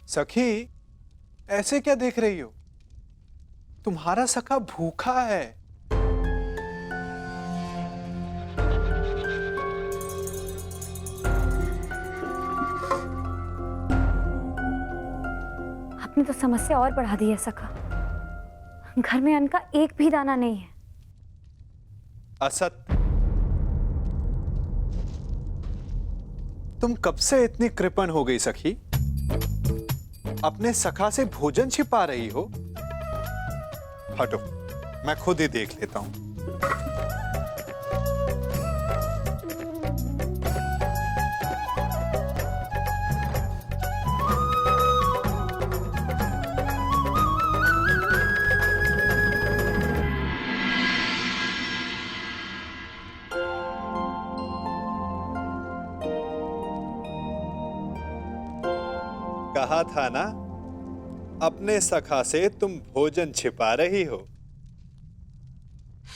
सखी, ऐसे क्या देख रही हो? तुम्हारा सखा भूखा है। आपने तो समस्या और बढ़ा दी है सखा। घर में अन्न का एक भी दाना नहीं है। असत, तुम कब से इतनी कृपण हो गई सखी? अपने सखा से भोजन छिपा रही हो? हटो, मैं खुद ही देख लेता हूं। कहा था ना, अपने सखा से तुम भोजन छिपा रही हो।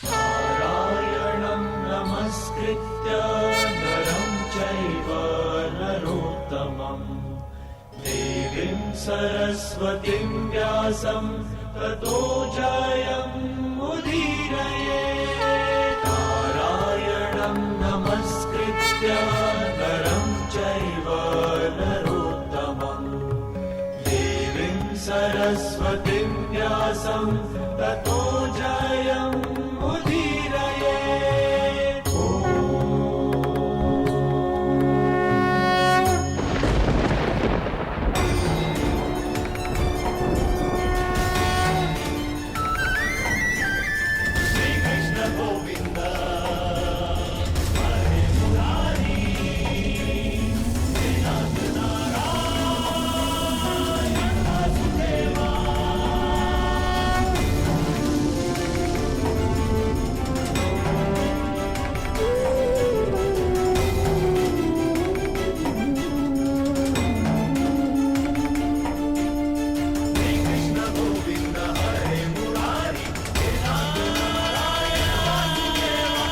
नारायणं नमस्कृत्य नरं चैव नरोत्तमं देवीं सरस्वतीं व्यासं ततो जयमुदीरयेत्। नारायणं नमस्कृत्य नरं चैव नरोत्तमं देवीं सरस्वतीं व्यासं ततो जयमुदीरयेत्। श्री कृष्ण गोविंद हरे मुरारी नाथ नारायण वासुदेवा। श्री कृष्ण गोविंद हरे मुरारी नाथ नारायण वासुदेवा।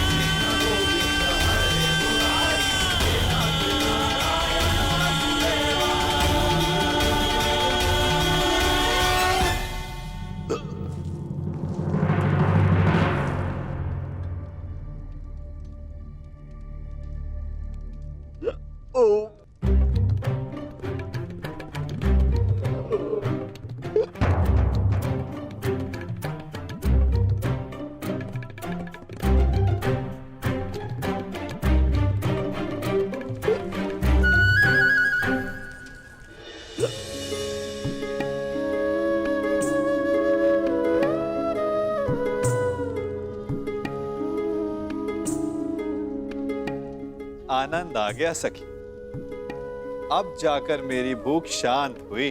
श्री कृष्ण गोविंद हरे मुरारी नाथ नारायण वासुदेवा। आनंद आ गया सखी। अब जाकर मेरी भूख शांत हुई।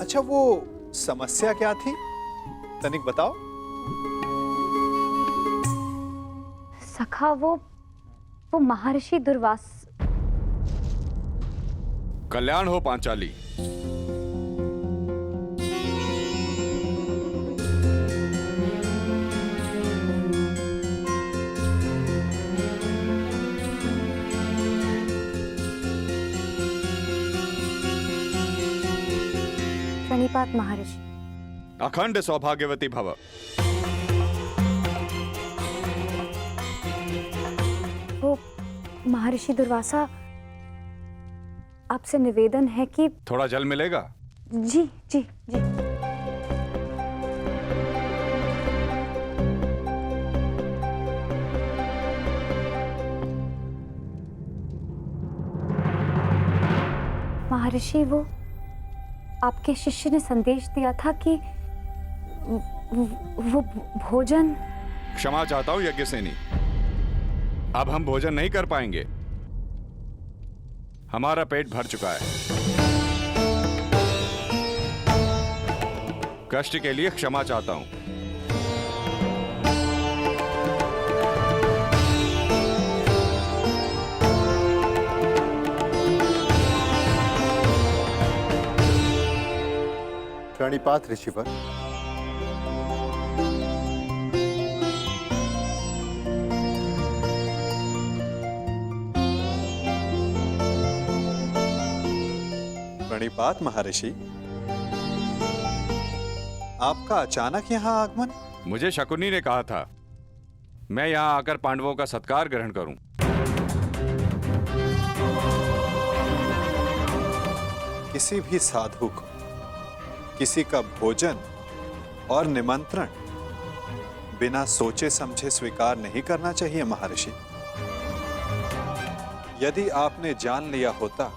अच्छा, वो समस्या क्या थी? तनिक बताओ। सखा, वो महर्षि दुर्वास। कल्याण हो पांचाली। प्रणिपात महर्षि। अखंड सौभाग्यवती भव। वो महर्षि दुर्वासा, आपसे निवेदन है कि थोड़ा जल मिलेगा? जी जी जी। महर्षि, वो आपके शिष्य ने संदेश दिया था कि वो भोजन। क्षमा चाहता हूं यज्ञसेनी, अब हम भोजन नहीं कर पाएंगे। हमारा पेट भर चुका है। कष्ट के लिए क्षमा चाहता हूं। प्रणिपात ऋषिवर। प्रणिपात महर्षि। आपका अचानक यहाँ आगमन? मुझे शकुनी ने कहा था मैं यहाँ आकर पांडवों का सत्कार ग्रहण करूं। किसी भी साधु को किसी का भोजन और निमंत्रण बिना सोचे समझे स्वीकार नहीं करना चाहिए महर्षि। यदि आपने जान लिया होता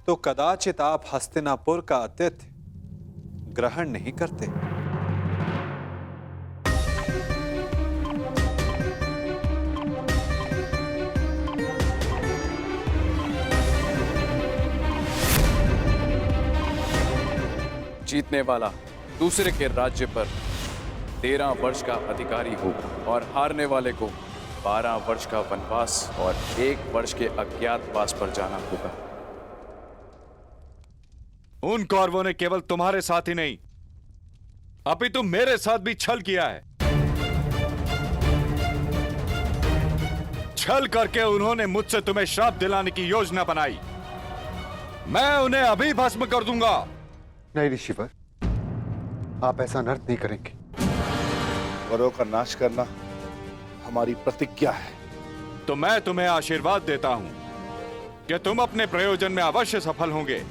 तो कदाचित आप हस्तिनापुर का आतिथ्य ग्रहण नहीं करते। जीतने वाला दूसरे के राज्य पर 13 वर्ष का अधिकारी हो और हारने वाले को 12 वर्ष का वनवास और 1 वर्ष के अज्ञातवास पर जाना होगा। उन कौरवों ने केवल तुम्हारे साथ ही नहीं अपितु मेरे साथ भी छल किया है। छल करके उन्होंने मुझसे तुम्हें श्राप दिलाने की योजना बनाई। मैं उन्हें अभी भस्म कर दूंगा। नहीं ऋषिवर, आप ऐसा अनर्थ नहीं करेंगे। वरों का नाश करना हमारी प्रतिज्ञा है। तो मैं तुम्हें आशीर्वाद देता हूं कि तुम अपने प्रयोजन में अवश्य सफल होंगे।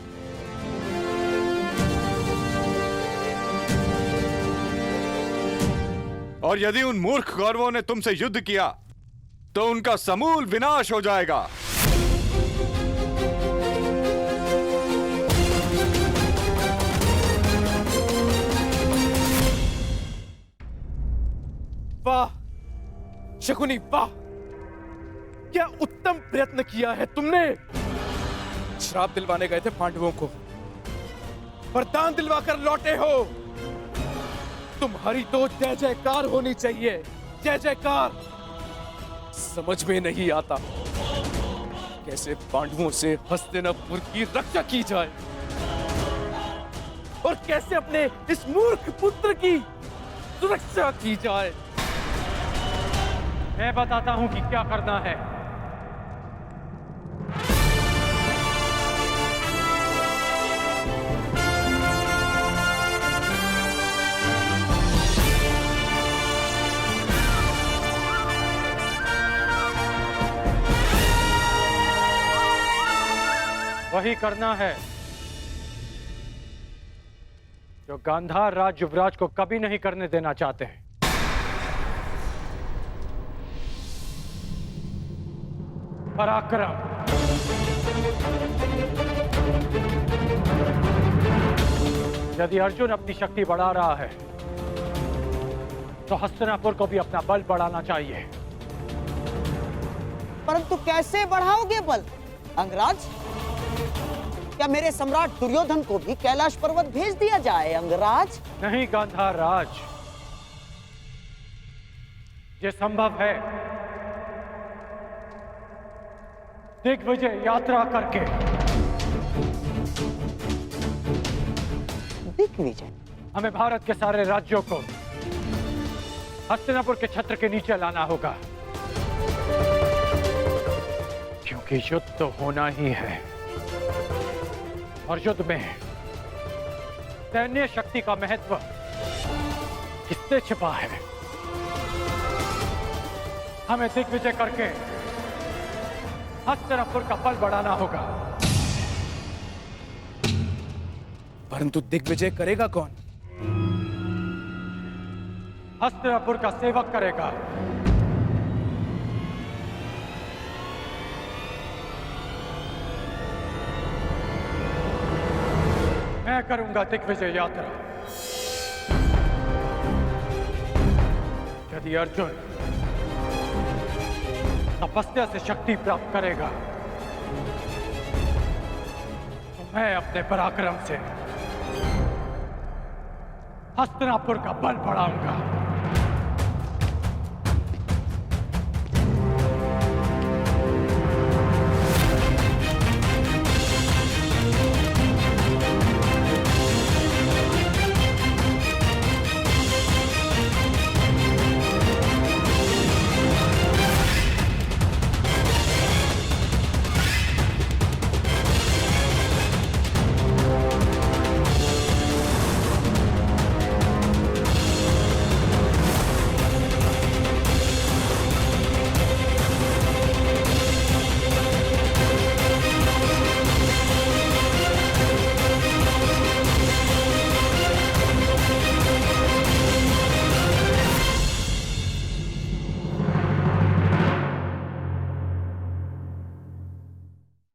और यदि उन मूर्ख कौरवों ने तुमसे युद्ध किया तो उनका समूल विनाश हो जाएगा। वाह शकुनी वाह, क्या उत्तम प्रयत्न किया है तुमने। श्राप दिलवाने गए थे पांडवों को, वरदान दिलवाकर लौटे हो। तुम्हारी तो जय जयकार होनी चाहिए, जय जयकार। समझ में नहीं आता कैसे पांडवों से हस्तिनापुर की रक्षा की जाए और कैसे अपने इस मूर्ख पुत्र की सुरक्षा की जाए। मैं बताता हूं कि क्या करना है। वही करना है जो गांधार राज युवराज को कभी नहीं करने देना चाहते हैं। पराक्रम। यदि अर्जुन अपनी शक्ति बढ़ा रहा है तो हस्तिनापुर को भी अपना बल बढ़ाना चाहिए। परंतु कैसे बढ़ाओगे बल अंगराज? क्या मेरे सम्राट दुर्योधन को भी कैलाश पर्वत भेज दिया जाए अंगराज? नहीं गांधार राज, ये संभव है दिग्विजय यात्रा करके। दिग्विजय? हमें भारत के सारे राज्यों को हस्तिनापुर के छत्र के नीचे लाना होगा, क्योंकि युद्ध तो होना ही है और युद्ध में सैन्य शक्ति का महत्व किससे छिपा है। हमें दिग्विजय करके हस्तिनापुर का बल बढ़ाना होगा। परंतु दिग्विजय करेगा कौन? हस्तिनापुर का सेवक करेगा। मैं करूंगा दिग्विजय यात्रा। यदि अर्जुन तपस्या से शक्ति प्राप्त करेगा तो मैं अपने पराक्रम से हस्तिनापुर का बल बढ़ाऊंगा।